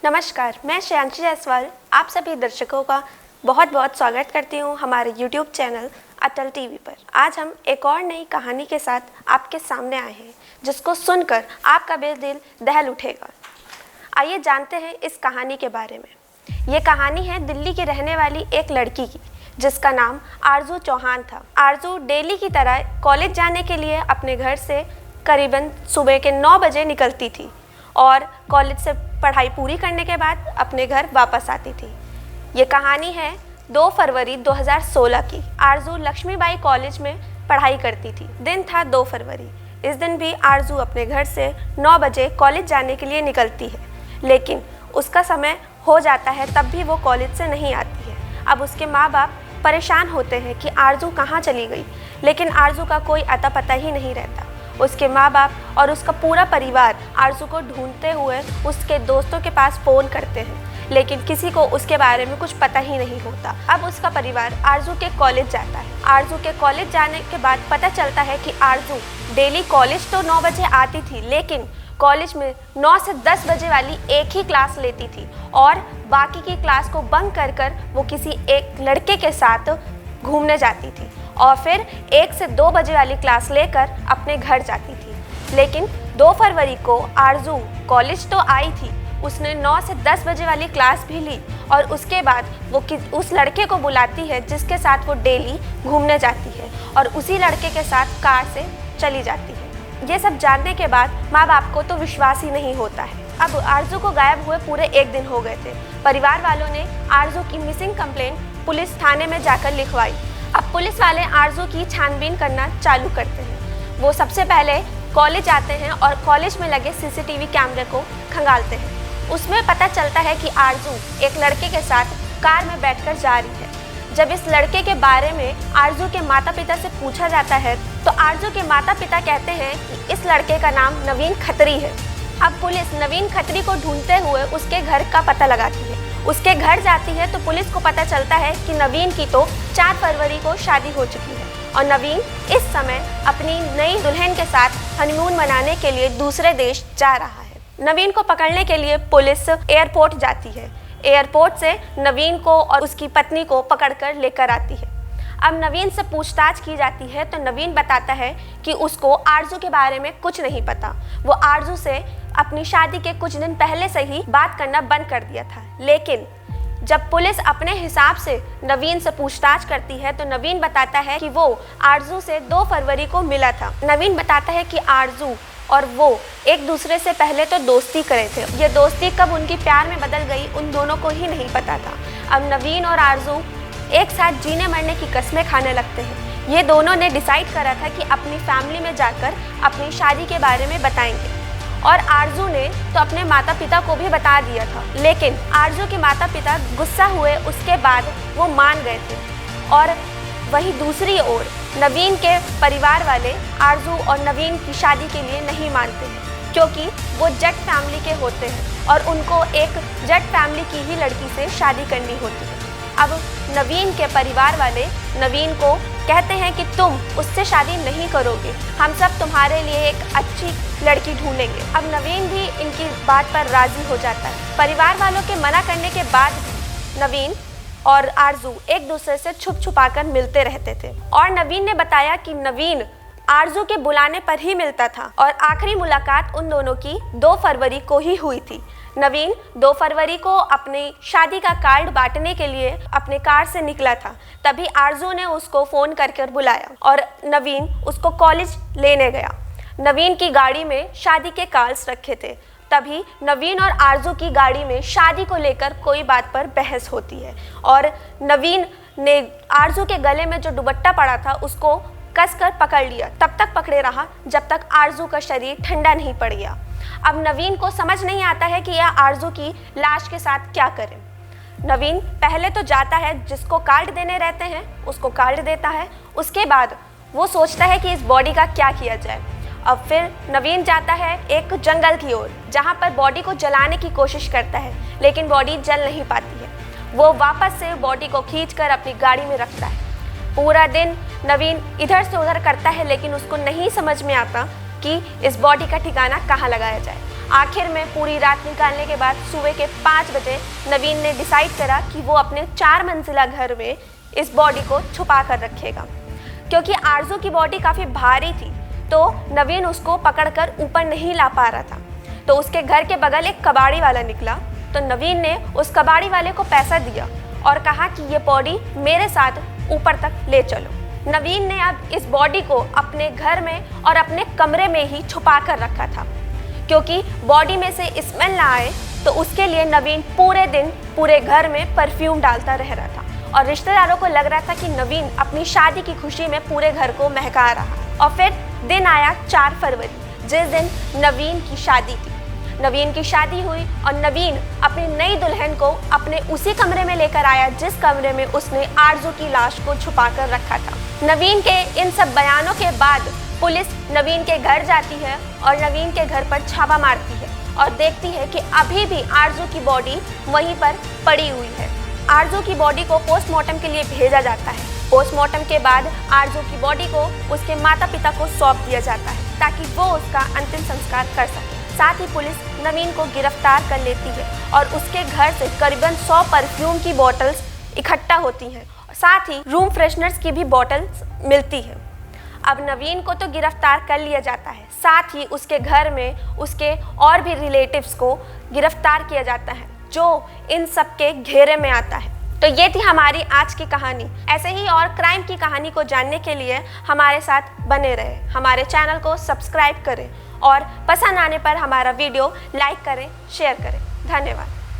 नमस्कार, मैं श्रेयांशी जायसवाल आप सभी दर्शकों का बहुत बहुत स्वागत करती हूँ हमारे YouTube चैनल अटल टीवी पर। आज हम एक और नई कहानी के साथ आपके सामने आए हैं जिसको सुनकर आपका भी दिल दहल उठेगा। आइए जानते हैं इस कहानी के बारे में। ये कहानी है दिल्ली की रहने वाली एक लड़की की जिसका नाम आरजू चौहान था। आरजू डेली की तरह कॉलेज जाने के लिए अपने घर से करीबन सुबह के 9 बजे निकलती थी और कॉलेज से पढ़ाई पूरी करने के बाद अपने घर वापस आती थी। ये कहानी है 2 फरवरी 2016 की। आरजू लक्ष्मीबाई कॉलेज में पढ़ाई करती थी। दिन था 2 फरवरी। इस दिन भी आरजू अपने घर से 9 बजे कॉलेज जाने के लिए निकलती है, लेकिन उसका समय हो जाता है तब भी वो कॉलेज से नहीं आती है। अब उसके माँ बाप परेशान होते हैं कि आरजू कहाँ चली गई, लेकिन आरजू का कोई अता पता ही नहीं रहता। उसके माँ बाप और उसका पूरा परिवार आरजू को ढूंढते हुए उसके दोस्तों के पास फ़ोन करते हैं, लेकिन किसी को उसके बारे में कुछ पता ही नहीं होता। अब उसका परिवार आरजू के कॉलेज जाता है। आरजू के कॉलेज जाने के बाद पता चलता है कि आरजू डेली कॉलेज तो 9 बजे आती थी, लेकिन कॉलेज में 9 से 10 बजे वाली एक ही क्लास लेती थी और बाकी की क्लास को बंक कर वो किसी एक लड़के के साथ घूमने जाती थी और फिर 1 से 2 बजे वाली क्लास लेकर अपने घर जाती थी। लेकिन 2 फरवरी को आरजू कॉलेज तो आई थी, उसने 9 से 10 बजे वाली क्लास भी ली और उसके बाद वो उस लड़के को बुलाती है जिसके साथ वो डेली घूमने जाती है और उसी लड़के के साथ कार से चली जाती है। ये सब जानने के बाद माँ बाप को तो विश्वास ही नहीं होता है। अब आरजू को गायब हुए पूरे 1 दिन हो गए थे। परिवार वालों ने आरजू की मिसिंग कंप्लेंट पुलिस थाने में जाकर लिखवाई। अब पुलिस वाले आरजू की छानबीन करना चालू करते हैं। वो सबसे पहले कॉलेज आते हैं और कॉलेज में लगे सीसीटीवी कैमरे को खंगालते हैं। उसमें पता चलता है कि आरजू एक लड़के के साथ कार में बैठकर जा रही है। जब इस लड़के के बारे में आरजू के माता पिता से पूछा जाता है तो आरजू के माता पिता कहते हैं कि इस लड़के का नाम नवीन खत्री है। अब पुलिस नवीन खत्री को ढूंढते हुए उसके घर का पता लगाती है। उसके घर जाती है तो पुलिस को पता चलता है कि नवीन की तो 4 फरवरी को शादी हो चुकी है और नवीन इस समय अपनी नई दुल्हन के साथ हनीमून मनाने के लिए दूसरे देश जा रहा है। नवीन को पकड़ने के लिए पुलिस एयरपोर्ट जाती है। एयरपोर्ट से नवीन को और उसकी पत्नी को पकड़कर लेकर आती है। अब नवीन से पूछताछ की जाती है तो नवीन बताता है कि उसको आरजू के बारे में कुछ नहीं पता। वो आरजू से अपनी शादी के कुछ दिन पहले से ही बात करना बंद कर दिया था। लेकिन जब पुलिस अपने हिसाब से नवीन से पूछताछ करती है तो नवीन बताता है कि वो आरजू से 2 फरवरी को मिला था। नवीन बताता है कि आरजू और वो एक दूसरे से पहले तो दोस्ती करे थे। ये दोस्ती कब उनकी प्यार में बदल गई उन दोनों को ही नहीं पता था। अब नवीन और आरजू एक साथ जीने मरने की कस्में खाने लगते हैं। ये दोनों ने डिसाइड करा था कि अपनी फैमिली में जाकर अपनी शादी के बारे में बताएंगे और आरजू ने तो अपने माता पिता को भी बता दिया था, लेकिन आरजू के माता पिता गुस्सा हुए। उसके बाद वो मान गए थे और वही दूसरी ओर नवीन के परिवार वाले आरजू और नवीन की शादी के लिए नहीं मानते हैं क्योंकि वो जट फैमिली के होते हैं और उनको एक जट फैमिली की ही लड़की से शादी करनी होती है। अब नवीन के परिवार वाले नवीन को कहते हैं कि तुम उससे शादी नहीं करोगे, हम सब तुम्हारे लिए एक अच्छी लड़की ढूंढेंगे। अब नवीन भी इनकी बात पर राजी हो जाता है। परिवार वालों के मना करने के बाद नवीन और आरजू एक दूसरे से छुप छुपाकर मिलते रहते थे और नवीन ने बताया कि नवीन आरजू के बुलाने पर ही मिलता था और आखिरी मुलाकात उन दोनों की 2 फरवरी को ही हुई थी। नवीन 2 फरवरी को अपनी शादी का कार्ड बांटने के लिए अपने कार से निकला था। तभी आरजू ने उसको फ़ोन कर बुलाया और नवीन उसको कॉलेज लेने गया। नवीन की गाड़ी में शादी के कार्ड्स रखे थे। तभी नवीन और आरजू की गाड़ी में शादी को लेकर कोई बात पर बहस होती है और नवीन ने आरजू के गले में जो दुपट्टा पड़ा था उसको कसकर पकड़ लिया। तब तक पकड़े रहा जब तक आरजू का शरीर ठंडा नहीं पड़ गया। अब नवीन को समझ नहीं आता है कि यह आरजू की लाश के साथ क्या करे। नवीन पहले तो जाता है, जिसको कार्ड देने रहते हैं उसको कार्ड देता है। उसके बाद वो सोचता है कि इस बॉडी का क्या किया जाए। अब फिर नवीन जाता है एक जंगल की ओर जहाँ पर बॉडी को जलाने की कोशिश करता है, लेकिन बॉडी जल नहीं पाती है। वो वापस से बॉडी को खींचकर अपनी गाड़ी में रखता है। पूरा दिन नवीन इधर से उधर करता है, लेकिन उसको नहीं समझ में आता कि इस बॉडी का ठिकाना कहाँ लगाया जाए। आखिर में पूरी रात निकालने के बाद सुबह के 5 बजे नवीन ने डिसाइड करा कि वो अपने 4 मंजिला घर में इस बॉडी को छुपा कर रखेगा। क्योंकि आरजू की बॉडी काफ़ी भारी थी तो नवीन उसको पकड़कर ऊपर नहीं ला पा रहा था। तो उसके घर के बगल एक कबाड़ी वाला निकला तो नवीन ने उस कबाड़ी वाले को पैसा दिया और कहा कि ये बॉडी मेरे साथ ऊपर तक ले चलो। नवीन ने अब इस बॉडी को अपने घर में और अपने कमरे में ही छुपा कर रखा था क्योंकि बॉडी में से स्मेल ना आए। तो उसके लिए नवीन पूरे दिन पूरे घर में परफ्यूम डालता रह रहा था और रिश्तेदारों को लग रहा था कि नवीन अपनी शादी की खुशी में पूरे घर को महका रहा। और फिर दिन आया 4 फरवरी, जिस दिन नवीन की शादी थी। नवीन की शादी हुई और नवीन अपनी नई दुल्हन को अपने उसी कमरे में लेकर आया जिस कमरे में उसने आरजू की लाश को छुपा कर रखा था। नवीन के इन सब बयानों के बाद पुलिस नवीन के घर जाती है और नवीन के घर पर छापा मारती है और देखती है कि अभी भी आरजू की बॉडी वहीं पर पड़ी हुई है। आरजू की बॉडी को पोस्टमार्टम के लिए भेजा जाता है। पोस्टमार्टम के बाद आरजू की बॉडी को उसके माता पिता को सौंप दिया जाता है ताकि वो उसका अंतिम संस्कार कर सके। साथ ही पुलिस नवीन को गिरफ्तार कर लेती है और उसके घर से करीबन 100 परफ्यूम की बोतल्स इकट्ठा होती हैं। साथ ही रूम फ्रेशनर्स की भी बोतल्स मिलती है। अब नवीन को तो गिरफ्तार कर लिया जाता है, साथ ही उसके घर में उसके और भी रिलेटिव्स को गिरफ्तार किया जाता है जो इन सब के घेरे में आता है। तो ये थी हमारी आज की कहानी। ऐसे ही और क्राइम की कहानी को जानने के लिए हमारे साथ बने रहे। हमारे चैनल को सब्सक्राइब करें और पसंद आने पर हमारा वीडियो लाइक करें, शेयर करें। धन्यवाद।